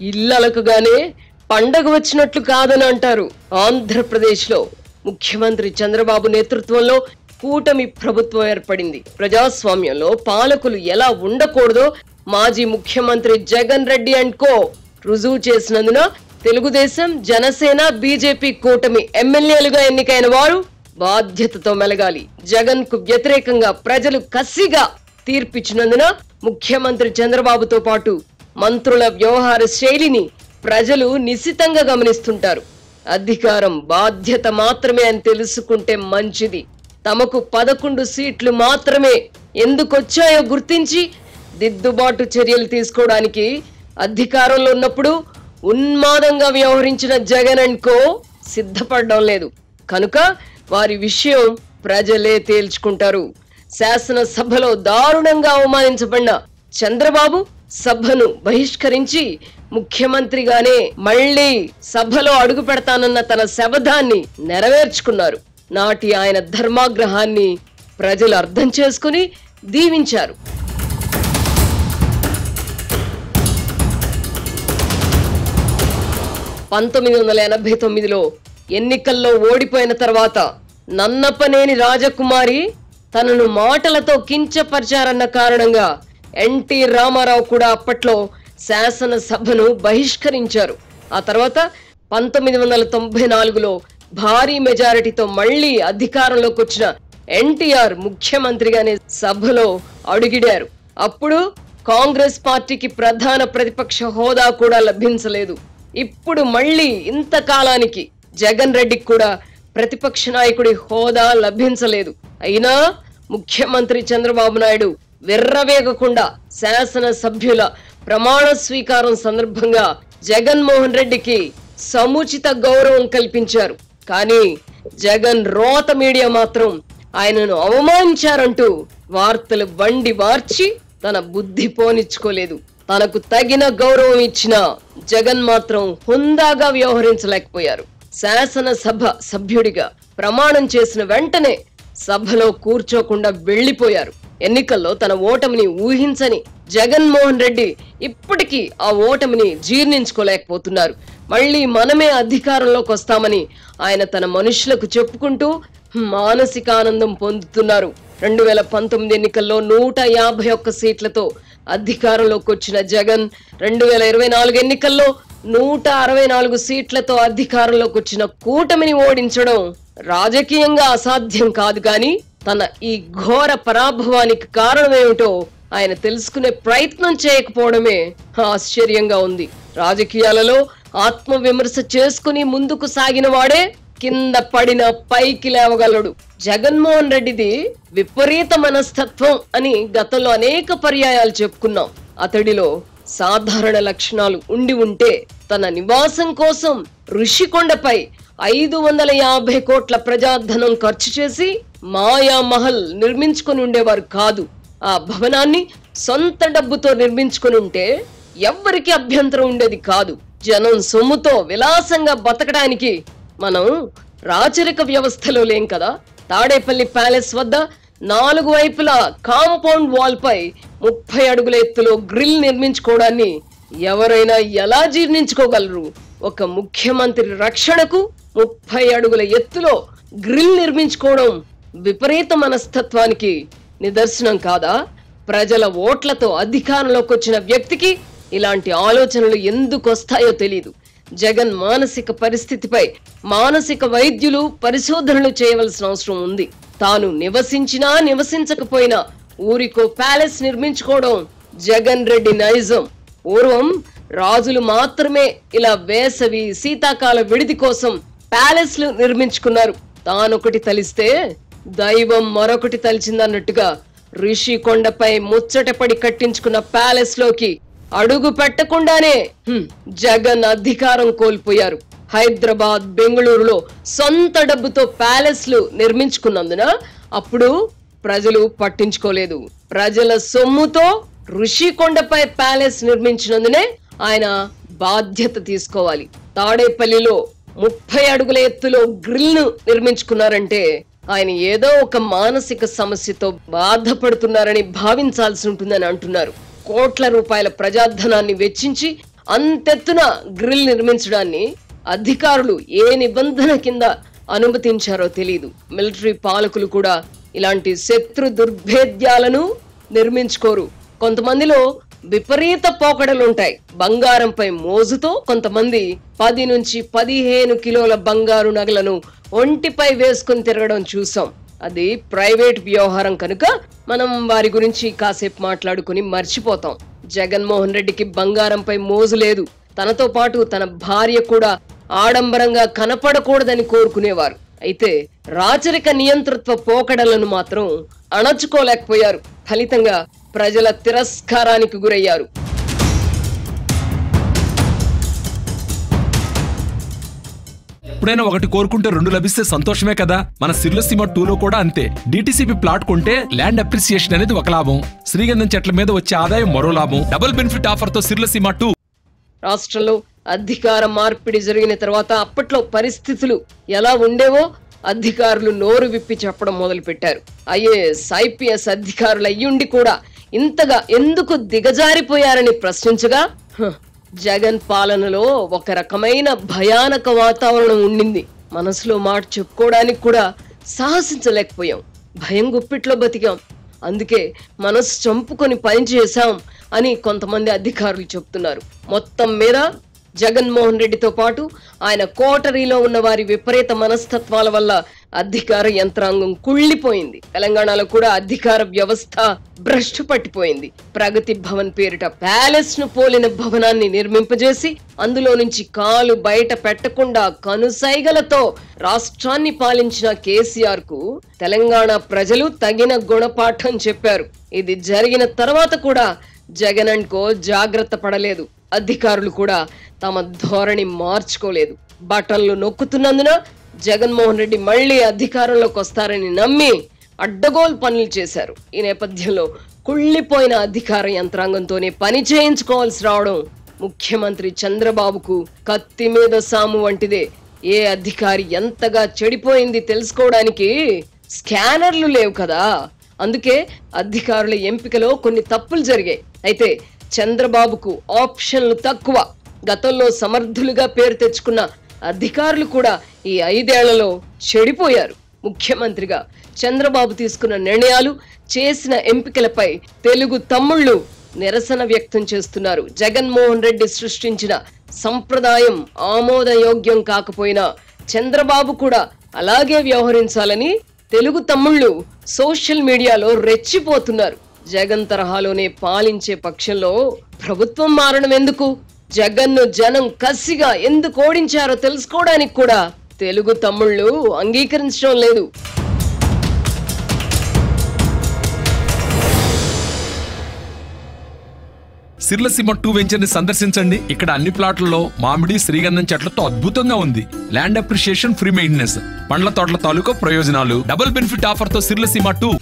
ఇల్లలకగానే పండగ వచ్చినట్లు కాదని అంటారు. ఆంధ్రప్రదేశ్ లో ముఖ్యమంత్రి చంద్రబాబు నేతృత్వంలో కూటమి ప్రభుత్వం ఏర్పడింది. ప్రజాస్వామ్యంలో పాలకులు ఎలా ఉండకూడదో మాజీ ముఖ్యమంత్రి జగన్ రెడ్డి అండ్ కో రుజువు చేసినందున తెలుగుదేశం, జనసేన, బీజేపీ కూటమి ఎమ్మెల్యేలుగా ఎన్నికైన వారు బాధ్యతతో మెలగాలి. జగన్ కు వ్యతిరేకంగా ప్రజలు కసిగా తీర్పిచ్చినందున ముఖ్యమంత్రి చంద్రబాబుతో పాటు మంత్రుల వ్యవహార శైలిని ప్రజలు నిశితంగా గమనిస్తుంటారు. అధికారం బాధ్యత మాత్రమే అని తెలుసుకుంటే మంచిది. తమకు 11 సీట్లు మాత్రమే ఎందుకొచ్చాయో గుర్తించి దిద్దుబాటు చర్యలు తీసుకోవడానికి అధికారంలో ఉన్నప్పుడు ఉన్మాదంగా వ్యవహరించిన జగన్ అండ్ కో సిద్ధపడడం లేదు. కనుక వారి విషయం ప్రజలే తేల్చుకుంటారు. శాసనసభలో దారుణంగా అవమానించబడిన చంద్రబాబు సభను బహిష్కరించి ముఖ్యమంత్రిగానే మళ్లీ సభలో అడుగు పెడతానన్న తన శపథాన్ని నెరవేర్చుకున్నారు. నాటి ఆయన ధర్మాగ్రహాన్ని ప్రజలు అర్థం చేసుకుని దీవించారు. 1989లో ఎన్నికల్లో ఓడిపోయిన తర్వాత నన్నపనేని రాజకుమారి తనను మాటలతో కించపరిచారన్న కారణంగా ఎన్టీ రామారావు కూడా అప్పట్లో శాసనసభను బహిష్కరించారు. ఆ తర్వాత 1994లో భారీ మెజారిటీతో మళ్లీ అధికారంలోకి వచ్చిన ఎన్టీఆర్ ముఖ్యమంత్రిగానే సభలో అడుగిడారు. అప్పుడు కాంగ్రెస్ పార్టీకి ప్రధాన ప్రతిపక్ష హోదా కూడా లభించలేదు. ఇప్పుడు మళ్లీ ఇంతకాలానికి జగన్ రెడ్డికి కూడా ప్రతిపక్ష నాయకుడి హోదా లభించలేదు. అయినా ముఖ్యమంత్రి చంద్రబాబు నాయుడు విర్రవేగకుండా శాసన సభ్యుల ప్రమాణ స్వీకారం సందర్భంగా జగన్మోహన్ రెడ్డికి సముచిత గౌరవం కల్పించారు. కానీ జగన్ రోత మీడియా మాత్రం ఆయనను అవమానించారంటూ వార్తలు బండి మార్చి తన బుద్ధి పోనిచ్చుకోలేదు. తనకు తగిన గౌరవం ఇచ్చిన జగన్ మాత్రం హుందాగా వ్యవహరించలేకపోయారు. శాసనసభ సభ్యుడిగా ప్రమాణం చేసిన వెంటనే సభలో కూర్చోకుండా వెళ్లిపోయారు. ఎన్నికల్లో తన ఓటమిని ఊహించని జగన్మోహన్ రెడ్డి ఇప్పటికీ ఆ ఓటమిని జీర్ణించుకోలేకపోతున్నారు. మళ్లీ మనమే అధికారంలోకి వస్తామని ఆయన తన మనుషులకు చెప్పుకుంటూ మానసిక ఆనందం పొందుతున్నారు. 2019 ఎన్నికల్లో 151 సీట్లతో అధికారంలోకి వచ్చిన జగన్ 2024 ఎన్నికల్లో 164 సీట్లతో అధికారంలోకి వచ్చిన కూటమిని ఓడించడం రాజకీయంగా అసాధ్యం కాదు. కానీ తన ఈ ఘోర పరాభవానికి కారణమేమిటో ఆయన తెలుసుకునే ప్రయత్నం చేయకపోవడమే ఆశ్చర్యంగా ఉంది. రాజకీయాలలో ఆత్మవిమర్శ చేసుకుని ముందుకు సాగిన వాడే కింద పడిన పైకి లేవగలడు. జగన్మోహన్ రెడ్డిది విపరీత మనస్తత్వం అని గతంలో అనేక పర్యాయాలు చెప్పుకున్నాం. అతడిలో సాధారణ లక్షణాలు ఉండి ఉంటే తన నివాసం కోసం ఋషికొండపై 550 కోట్ల ప్రజాధనం ఖర్చు చేసి మాయా మహల్ నిర్మించుకుని ఉండేవారు కాదు. ఆ భవనాన్ని సొంత డబ్బుతో నిర్మించుకుని ఉంటే ఎవ్వరికి అభ్యంతరం ఉండేది కాదు. జనం సొమ్ముతో విలాసంగా బతకడానికి మనం రాచరిక వ్యవస్థలో లేం కదా. తాడేపల్లి ప్యాలెస్ వద్ద 4 వైపులా కాంపౌండ్ వాల్ పై 30 అడుగుల ఎత్తులో గ్రిల్ నిర్మించుకోవడాన్ని ఎవరైనా ఎలా జీర్ణించుకోగలరు? ఒక ముఖ్యమంత్రి రక్షణకు 30 అడుగుల ఎత్తులో గ్రిల్ నిర్మించుకోవడం విపరీత మనస్తత్వానికి నిదర్శనం కాదా? ప్రజల ఓట్లతో అధికారంలోకి వచ్చిన వ్యక్తికి ఇలాంటి ఆలోచనలు ఎందుకు వస్తాయో తెలియదు. జగన్ మానసిక పరిస్థితిపై మానసిక వైద్యులు పరిశోధనలు చేయవలసిన అవసరం ఉంది. తాను నివసించినా నివసించకపోయినా ఊరికో ప్యాలెస్ నిర్మించుకోవడం జగన్ రెడ్డి నైజం. పూర్వం రాజులు మాత్రమే ఇలా వేసవి శీతాకాల విడిది కోసం ప్యాలెస్లు నిర్మించుకున్నారు. తానొకటి తలిస్తే దైవం మరొకటి తలిచిందన్నట్టుగా ఋషి కొండపై ముచ్చటపడి కట్టించుకున్న ప్యాలెస్ లోకి అడుగు పెట్టకుండానే జగన్ అధికారం కోల్పోయారు. హైదరాబాద్, బెంగళూరులో సొంత డబ్బుతో ప్యాలెస్లు నిర్మించుకున్నందున అప్పుడు ప్రజలు పట్టించుకోలేదు. ప్రజల సొమ్ముతో ఋషికొండపై ప్యాలెస్ నిర్మించినందునే ఆయన బాధ్యత తీసుకోవాలి. తాడేపల్లిలో 30 అడుగుల ఎత్తులో గ్రిల్ ను నిర్మించుకున్నారంటే ఆయన ఏదో ఒక మానసిక సమస్యతో బాధపడుతున్నారని భావించాల్సి ఉంటుందని అంటున్నారు. కోట్ల రూపాయల ప్రజాధనాన్ని వెచ్చించి అంతెత్తున గ్రిల్ నిర్మించడాన్ని అధికారులు ఏ నిబంధన కింద అనుమతించారో తెలియదు. మిలిటరీ పాలకులు కూడా ఇలాంటి శత్రు దుర్భేద్యాలను నిర్మించుకోరు. కొంతమందిలో విపరీత పోకడలుంటాయి. బంగారంపై మోజుతో కొంతమంది 10 నుంచి 15 కిలోల బంగారు నగలను ఒంటిపై వేసుకుని తిరగడం చూసాం. అది ప్రైవేట్ వ్యవహారం కనుక మనం వారి గురించి కాసేపు మాట్లాడుకుని మర్చిపోతాం. జగన్మోహన్ రెడ్డికి బంగారంపై మోజు లేదు. తనతో పాటు తన భార్య కూడా ఆడంబరంగా కనపడకూడదని కోరుకునేవారు. అయితే రాచరిక నియంతృత్వ పోకడలను మాత్రం అణచుకోలేకపోయారు. ఫలితంగా ప్రజల తిరస్కారానికి గురయ్యారు. ఎప్పుడైనా ఒకటి కోరుకుంటే 2 లభిస్తే సంతోషమే కదా. మన సిర్లసీమ 2లో కూడా అంతే. డిటిసిపి ప్లాట్ కొంటే ల్యాండ్ అప్రిసియేషన్ అనేది ఒక లాభం, శ్రీగంధం చెట్ల మీద వచ్చే ఆదాయం మరో లాభం. డబుల్ బెనిఫిట్ ఆఫర్ తో సిర్లసీమ 2. రాష్ట్రంలో అధికార మార్పిడి జరిగిన తర్వాత అప్పట్లో పరిస్థితులు ఎలా ఉండేవో అధికారులు నోరు విప్పి చెప్పడం మొదలు పెట్టారు. ఐఏఎస్ ఐపీఎస్ అధికారులు అయ్యుండి కూడా ఇంతగా ఎందుకు దిగజారిపోయారని ప్రశ్నించగా జగన్ పాలనలో ఒక రకమైన భయానక వాతావరణం ఉండింది. మనసులో మాట చెప్పుకోవడానికి కూడా సాహసించలేకపోయాం. భయం గుప్పిట్లో బతికాం. అందుకే మనసు చంపుకొని పని చేశాం అని కొంతమంది అధికారులు చెప్తున్నారు. మొత్తం మీద జగన్మోహన్ రెడ్డితో పాటు ఆయన కోటరీలో ఉన్న వారి విపరీత మనస్తత్వాల వల్ల అధికార యంత్రాంగం కుళ్ళిపోయింది. తెలంగాణలో కూడా అధికార వ్యవస్థ భ్రష్టు పట్టిపోయింది. ప్రగతి భవన్ పేరిట ప్యాలెస్ ను పోలిన భవనాన్ని నిర్మింపజేసి అందులో నుంచి కాలు బయట పెట్టకుండా కనుసైగలతో రాష్ట్రాన్ని పాలించిన కేసీఆర్ కు తెలంగాణ ప్రజలు తగిన గుణపాఠం చెప్పారు. ఇది జరిగిన తర్వాత కూడా జగన్ అండ్ కో జాగ్రత్త పడలేదు. అధికారులు కూడా తమ ధోరణి మార్చుకోలేదు. బటన్లు నొక్కుతున్నందున జగన్మోహన్ రెడ్డి మళ్లీ అధికారంలోకి వస్తారని నమ్మి అడ్డగోలు పనులు చేశారు. ఈ నేపథ్యంలో కుళ్ళిపోయిన అధికార యంత్రాంగంతోనే పని చేయించుకోవాల్సి రావడం ముఖ్యమంత్రి చంద్రబాబుకు కత్తి మీద సాము వంటిదే. ఏ అధికారి ఎంతగా చెడిపోయింది తెలుసుకోవడానికి స్కానర్లు లేవు కదా. అందుకే అధికారుల ఎంపికలో కొన్ని తప్పులు జరిగాయి. అయితే చంద్రబాబుకు ఆప్షన్లు తక్కువ. గతంలో సమర్థులుగా పేరు తెచ్చుకున్న అధికారులు కూడా ఈ 5 ఏళ్లలో చెడిపోయారు. ముఖ్యమంత్రిగా చంద్రబాబు తీసుకున్న నిర్ణయాలు, చేసిన ఎంపికలపై తెలుగు తమ్ముళ్లు నిరసన వ్యక్తం చేస్తున్నారు. జగన్మోహన్ రెడ్డి సృష్టించిన సంప్రదాయం ఆమోదయోగ్యం కాకపోయినా చంద్రబాబు కూడా అలాగే వ్యవహరించాలని తెలుగు తమ్ముళ్లు సోషల్ మీడియాలో రెచ్చిపోతున్నారు. జగన్ తరహాలోనే పాలించే పక్షంలో ప్రభుత్వం మారడం ఎందుకు? జగన్ను జనం కసిగా ఎందుకు ఓడించారో తెలుసుకోవడానికి కూడా తెలుగు తమ్ముళ్లు అంగీకరించడం లేదు. సిర్లసీమ 2 వెంచర్ ని సందర్శించండి. ఇక్కడ అన్ని ప్లాట్లలో మామిడి, శ్రీగంధం చెట్లతో అద్భుతంగా ఉంది. ల్యాండ్ అప్రిషియేషన్, ఫ్రీ మెయింటెనెన్స్, పండ్ల తోటల తాలూకా ప్రయోజనాలు. డబుల్ బెనిఫిట్ ఆఫర్ తో సిర్లసీమ 2.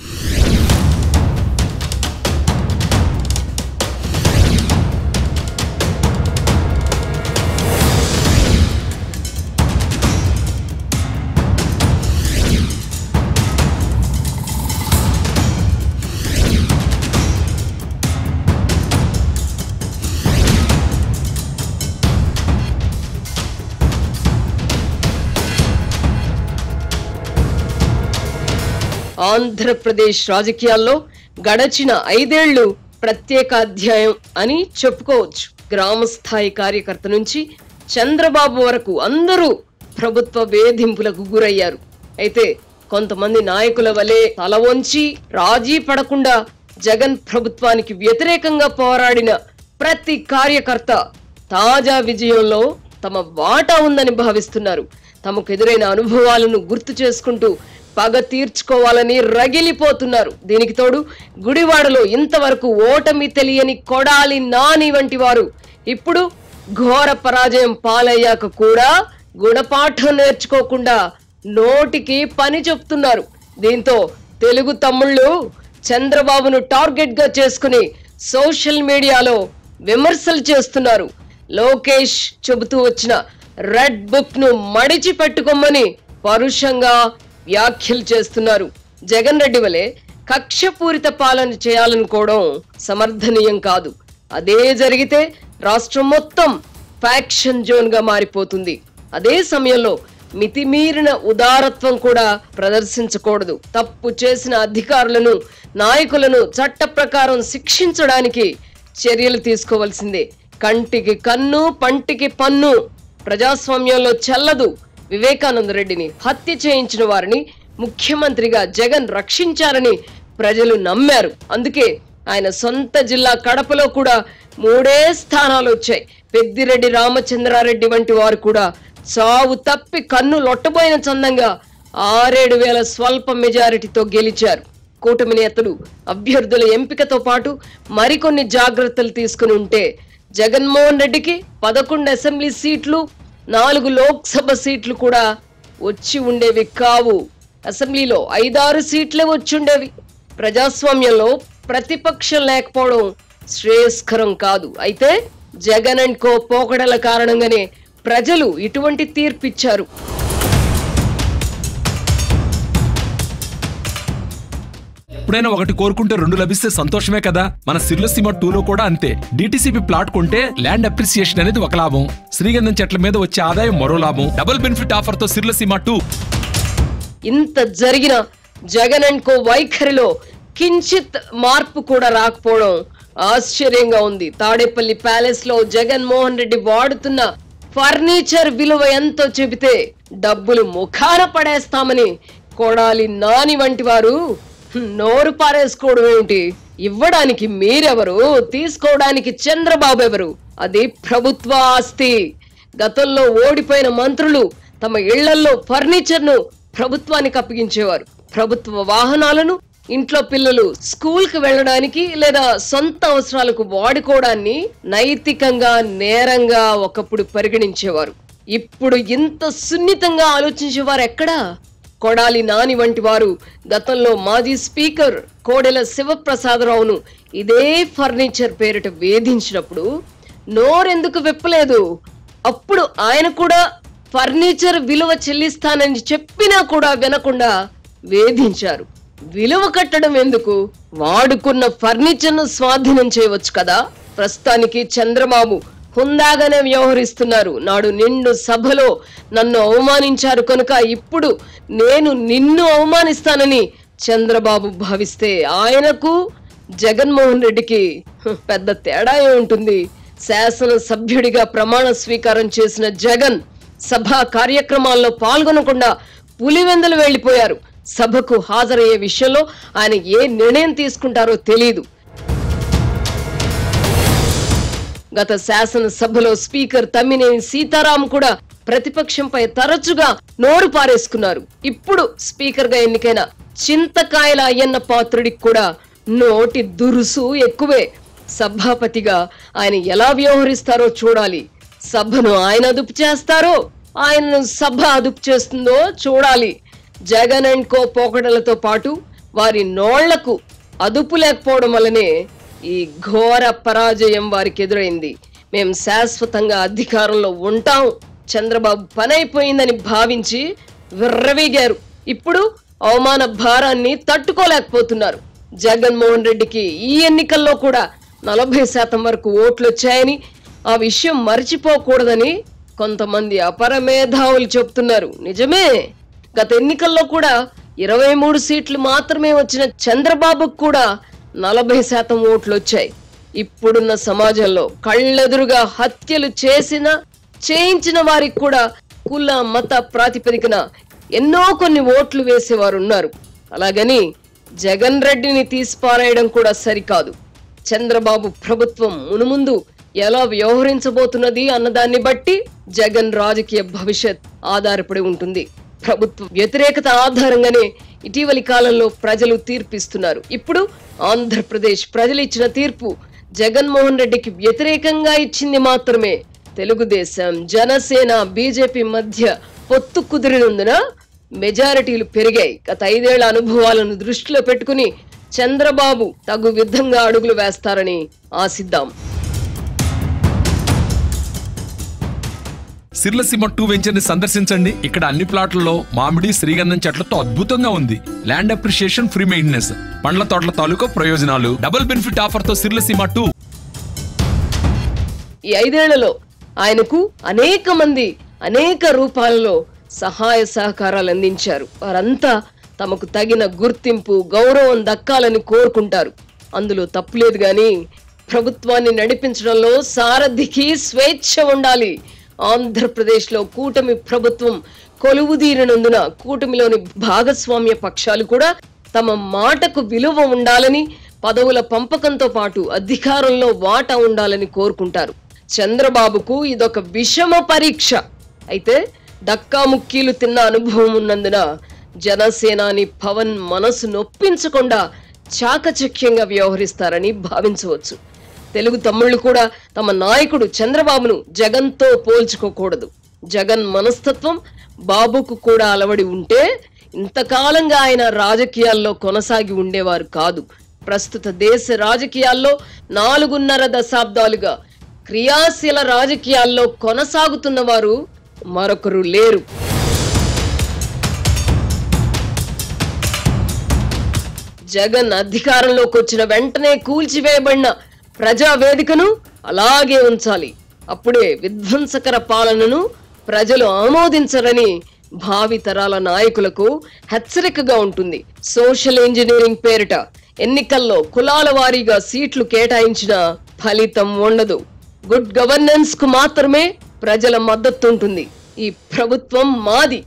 ఆంధ్రప్రదేశ్ రాజకీయాల్లో గడచిన 5 ఏళ్లు ప్రత్యేక అధ్యాయం అని చెప్పుకోవచ్చు. గ్రామ స్థాయి కార్యకర్త నుంచి చంద్రబాబు వరకు అందరూ ప్రభుత్వ వేధింపులకు గురయ్యారు. అయితే కొంతమంది నాయకుల వలె తల వంచి రాజీ పడకుండా జగన్ ప్రభుత్వానికి వ్యతిరేకంగా పోరాడిన ప్రతి కార్యకర్త తాజా విజయంలో తమ వాటా ఉందని భావిస్తున్నారు. తమకు ఎదురైన అనుభవాలను గుర్తు చేసుకుంటూ పగ తీర్చుకోవాలని రగిలిపోతున్నారు. దీనికి తోడు గుడివాడలో ఇంతవరకు ఓటమి తెలియని కొడాలి నాని వంటి వారు ఇప్పుడు ఘోర పరాజయం పాలయ్యాక కూడా గుణపాఠం నేర్చుకోకుండా నోటికి పని చెప్తున్నారు. దీంతో తెలుగు తమ్ముళ్ళు చంద్రబాబును టార్గెట్ గా చేసుకుని సోషల్ మీడియాలో విమర్శలు చేస్తున్నారు. లోకేష్ చెబుతూ వచ్చిన రెడ్ బుక్ ను మడిచి పెట్టుకోమని పరుషంగా వ్యాఖ్యలు చేస్తున్నారు. జగన్ రెడ్డి వలె కక్షపూరిత పాలన చేయాలనుకోవడం సమర్థనీయం కాదు. అదే జరిగితే రాష్ట్రం మొత్తం ఫ్యాక్షన్ జోన్ గా మారిపోతుంది. అదే సమయంలో మితిమీరిన ఉదారత్వం కూడా ప్రదర్శించకూడదు. తప్పు చేసిన అధికారులను, నాయకులను చట్ట ప్రకారం శిక్షించడానికి చర్యలు తీసుకోవాల్సిందే. కంటికి కన్ను, పంటికి పన్ను ప్రజాస్వామ్యంలో చెల్లదు. వివేకానంద రెడ్డిని హత్య చేయించిన వారిని ముఖ్యమంత్రిగా జగన్ రక్షించారని ప్రజలు నమ్మారు. అందుకే ఆయన సొంత జిల్లా కడపలో కూడా 3 స్థానాలు వచ్చాయి. పెద్దిరెడ్డి రామచంద్రారెడ్డి వంటి వారు కూడా చావు తప్పి కన్ను లొట్టబోయిన చందంగా 6-7 వేల స్వల్ప మెజారిటీతో గెలిచారు. కూటమి నేతలు అభ్యర్థుల ఎంపికతో పాటు మరికొన్ని జాగ్రత్తలు తీసుకుని ఉంటే జగన్మోహన్ రెడ్డికి 11 అసెంబ్లీ సీట్లు, 4 లోక్సభ సీట్లు కూడా వచ్చి ఉండేవి కావు. అసెంబ్లీలో 5-6 సీట్లే వచ్చుండేవి. ప్రజాస్వామ్యంలో ప్రతిపక్షం లేకపోవడం శ్రేయస్కరం కాదు. అయితే జగన్ అండ్ కో పోకడల కారణంగానే ప్రజలు ఇటువంటి తీర్పిచ్చారు. ఎప్పుడైనా ఒకటి కోరుకుంటే 2 లభిస్తే సంతోషమే కదా. మన సిర్లసీమ 2లో కూడా అంతే. డిటిసిపి ప్లాట్ కొంటే ల్యాండ్ అప్రిసియేషన్ అనేది ఒక లాభం, శ్రీగంధం చెట్ల మీద వచ్చే ఆదాయం మరో లాభం. డబుల్ బెనిఫిట్ ఆఫర్ తో సిర్లసీమ 2. ఇంత జరిగిన జగన్ అండ్ కో వైఖరిలో కించిత్ మార్పు కూడా రాకపోవడం ఆశ్చర్యంగా ఉంది. తాడేపల్లి ప్యాలెస్ లో జగన్మోహన్ రెడ్డి వాడుతున్న ఫర్నిచర్ విలువ ఎంతో చెబితే డబ్బులు ముఖాన పడేస్తామని కొడాలి నాని వంటి వారు నోరు పారేసుకోవడం ఏమిటి? ఇవ్వడానికి మీరెవరు? తీసుకోవడానికి చంద్రబాబు ఎవరు? అది ప్రభుత్వ ఆస్తి. గతంలో ఓడిపోయిన మంత్రులు తమ ఇళ్లల్లో ఫర్నిచర్ ను ప్రభుత్వానికి అప్పగించేవారు. ప్రభుత్వ వాహనాలను ఇంట్లో పిల్లలు స్కూల్ కు వెళ్ళడానికి లేదా సొంత అవసరాలకు వాడుకోవడాన్ని నైతికంగా నేరంగా ఒకప్పుడు పరిగణించేవారు. ఇప్పుడు ఇంత సున్నితంగా ఆలోచించేవారు ఎక్కడా? కొడాలి నాని వంటి వారు గతంలో మాజీ స్పీకర్ కోడెల శివప్రసాదరావును ఇదే ఫర్నిచర్ పేరిట వేధించినప్పుడు నోరెందుకు విప్పలేదు? అప్పుడు ఆయన కూడా ఫర్నిచర్ విలువ చెల్లిస్తానని చెప్పినా కూడా వినకుండా వేధించారు. విలువ కట్టడం ఎందుకు? వాడుకున్న ఫర్నిచర్ ను స్వాధీనం చేయవచ్చు కదా. ప్రస్తుతానికి చంద్రబాబు హుందాగానే వ్యవహరిస్తున్నారు. నాడు నిండు సభలో నన్ను అవమానించారు కనుక ఇప్పుడు నేను నిన్ను అవమానిస్తానని చంద్రబాబు భావిస్తే ఆయనకు జగన్మోహన్ రెడ్డికి పెద్ద తేడా ఉంటుంది. శాసన సభ్యుడిగా ప్రమాణ స్వీకారం చేసిన జగన్ సభా కార్యక్రమాల్లో పాల్గొనకుండా పులివెందులు వెళ్లిపోయారు. సభకు హాజరయ్యే విషయంలో ఆయన ఏ నిర్ణయం తీసుకుంటారో తెలియదు. గత శాసన సభలో స్పీకర్ తమ్మినేని సీతారాం కూడా ప్రతిపక్షంపై తరచుగా నోరు పారేసుకున్నారు. ఇప్పుడు స్పీకర్ గా ఎన్నికైన చింతకాయల అయ్యన్న పాత్రుడికి కూడా నోటి దురుసు ఎక్కువే. సభాపతిగా ఆయన ఎలా వ్యవహరిస్తారో చూడాలి. సభను ఆయన అదుపు చేస్తారో ఆయనను సభ అదుపు చేస్తుందో చూడాలి. జగన్ అండ్ కో పోకడలతో పాటు వారి నోళ్లకు అదుపు లేకపోవడం వల్లనే ఈ ఘోర పరాజయం వారికి ఎదురైంది. మేం శాశ్వతంగా అధికారంలో ఉంటాం, చంద్రబాబు పనైపోయిందని భావించి విర్రవీగారు. ఇప్పుడు అవమాన భారాన్ని తట్టుకోలేకపోతున్నారు. జగన్మోహన్ రెడ్డికి ఈ ఎన్నికల్లో కూడా 40% వరకు ఓట్లు వచ్చాయని, ఆ విషయం మర్చిపోకూడదని కొంతమంది అపరమేధావులు చెప్తున్నారు. నిజమే, గత ఎన్నికల్లో కూడా 23 సీట్లు మాత్రమే వచ్చిన చంద్రబాబుకు కూడా 40% ఓట్లు వచ్చాయి. ఇప్పుడున్న సమాజంలో కళ్ళెదురుగా హత్యలు చేయించిన వారికి కూడా కుల మత ప్రాతిపదికన ఎన్నో కొన్ని ఓట్లు వేసేవారు ఉన్నారు. అలాగని జగన్ రెడ్డిని తీసిపారేయడం కూడా సరికాదు. చంద్రబాబు ప్రభుత్వం మునుముందు ఎలా వ్యవహరించబోతున్నది అన్నదాన్ని బట్టి జగన్ రాజకీయ భవిష్యత్ ఆధారపడి ఉంటుంది. ప్రభుత్వ వ్యతిరేకత ఆధారంగానే ఇటీవలి కాలంలో ప్రజలు తీర్పిస్తున్నారు. ఇప్పుడు ఆంధ్రప్రదేశ్ ప్రజలు ఇచ్చిన తీర్పు జగన్మోహన్ రెడ్డికి వ్యతిరేకంగా ఇచ్చింది మాత్రమే. తెలుగుదేశం, జనసేన, బీజేపీ మధ్య పొత్తు కుదిరినందున మెజారిటీలు పెరిగాయి. గత 5 ఏళ్ల అనుభవాలను దృష్టిలో పెట్టుకుని చంద్రబాబు తగు విధంగా అడుగులు వేస్తారని ఆశిద్దాం. సిర్లసీమ 2 వెంచర్ ని సందర్శించండి. ఇక్కడ అన్ని ప్లాట్లలో మామిడి, శ్రీగంధం చెట్లతో అద్భుతంగా ఉంది. ల్యాండ్ అప్రిషియేషన్, ఫ్రీ మెయింటెనెన్స్, పండ్ల తోటల తాలూకా ప్రయోజనాలు, డబుల్ బెనిఫిట్ ఆఫర్ తో సిర్లసీమ 2. ఈ 5 ఏళ్లలో ఆయనకు అనేక మంది అనేక రూపాలలో సహాయ సహకారాలు అందించారు. వారంతా తమకు తగిన గుర్తింపు గౌరవం దక్కాలని కోరుకుంటారు. అందులో తప్పులేదు. గాని ప్రభుత్వాన్ని నడిపించడంలో సారథికి స్వేచ్ఛ ఉండాలి. ఆంధ్రప్రదేశ్ లో కూటమి ప్రభుత్వం కొలువుదీరినందున కూటమిలోని భాగస్వామ్య పక్షాలు కూడా తమ మాటకు విలువ ఉండాలని, పదవుల పంపకంతో పాటు అధికారంలో వాటా ఉండాలని కోరుకుంటారు. చంద్రబాబుకు ఇదొక విషమ పరీక్ష. అయితే డక్కాముక్కీలు తిన్న అనుభవం ఉన్నందున జనసేనాని పవన్ మనసు నొప్పించకుండా చాకచక్యంగా వ్యవహరిస్తారని భావించవచ్చు. తెలుగు తమ్ముళ్లు కూడా తమ నాయకుడు చంద్రబాబును జగన్తో పోల్చుకోకూడదు. జగన్ మనస్తత్వం బాబుకు కూడా అలవడి ఉంటే ఇంతకాలంగా ఆయన రాజకీయాల్లో కొనసాగి ఉండేవారు కాదు. ప్రస్తుత దేశ రాజకీయాల్లో 4.5 దశాబ్దాలుగా క్రియాశీల రాజకీయాల్లో కొనసాగుతున్న వారు మరొకరు లేరు. జగన్ అధికారంలోకి వచ్చిన వెంటనే కూల్చివేయబడిన ప్రజావేదికను అలాగే ఉంచాలి. అప్పుడే విధ్వంసకర పాలనను ప్రజలు ఆమోదించరని భావి తరాల నాయకులకు హెచ్చరికగా ఉంటుంది. సోషల్ ఇంజనీరింగ్ పేరిట ఎన్నికల్లో కులాల వారీగా సీట్లు కేటాయించిన ఫలితం ఉండదు. గుడ్ గవర్నెన్స్ కు మాత్రమే ప్రజల మద్దతు ఉంటుంది. ఈ ప్రభుత్వం మాది.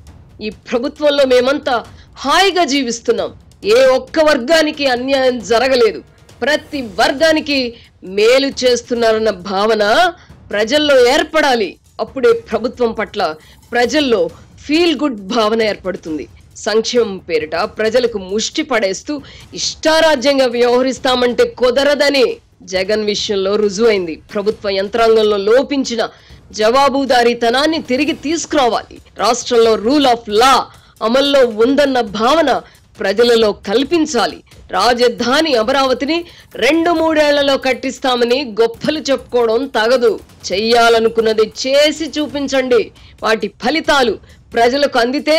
ఈ ప్రభుత్వంలో మేమంతా హాయిగా జీవిస్తున్నాం. ఏ ఒక్క వర్గానికి అన్యాయం జరగలేదు. ప్రతి వర్గానికి మేలు చేస్తున్నారన్న భావన ప్రజల్లో ఏర్పడాలి. అప్పుడే ప్రభుత్వం పట్ల ప్రజల్లో ఫీల్ గుడ్ భావన ఏర్పడుతుంది. సంక్షేమం పేరిట ప్రజలకు ముష్టి పడేస్తూ ఇష్టారాజ్యంగా వ్యవహరిస్తామంటే కుదరదని జగన్ విషయంలో రుజువైంది. ప్రభుత్వ యంత్రాంగంలో లోపించిన జవాబుదారీతనాన్ని తిరిగి తీసుకురావాలి. రాష్ట్రంలో రూల్ ఆఫ్ లా అమల్లో ఉందన్న భావన ప్రజలలో కల్పించాలి. రాజధాని అమరావతిని 2-3 ఏళ్లలో కట్టిస్తామని గొప్పలు చెప్పుకోవడం తగదు. చెయ్యాలనుకున్నది చేసి చూపించండి. వాటి ఫలితాలు ప్రజలకు అందితే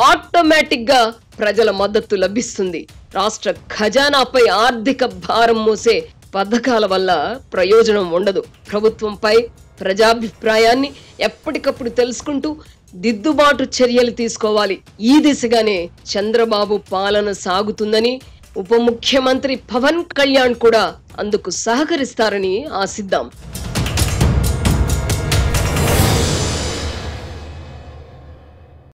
ఆటోమేటిక్ గా ప్రజల మద్దతు లభిస్తుంది. రాష్ట్ర ఖజానాపై ఆర్థిక భారం మోసే పథకాల వల్ల ప్రయోజనం ఉండదు. ప్రభుత్వంపై ప్రజాభిప్రాయాన్ని ఎప్పటికప్పుడు తెలుసుకుంటూ దిద్దుబాటు చర్యలు తీసుకోవాలి. ఈ దిశగానే చంద్రబాబు పాలన సాగుతుందని ఉప ముఖ్యమంత్రి పవన్ కళ్యాణ్ కూడా అందుకు సహకరిస్తారని ఆశిద్దాం.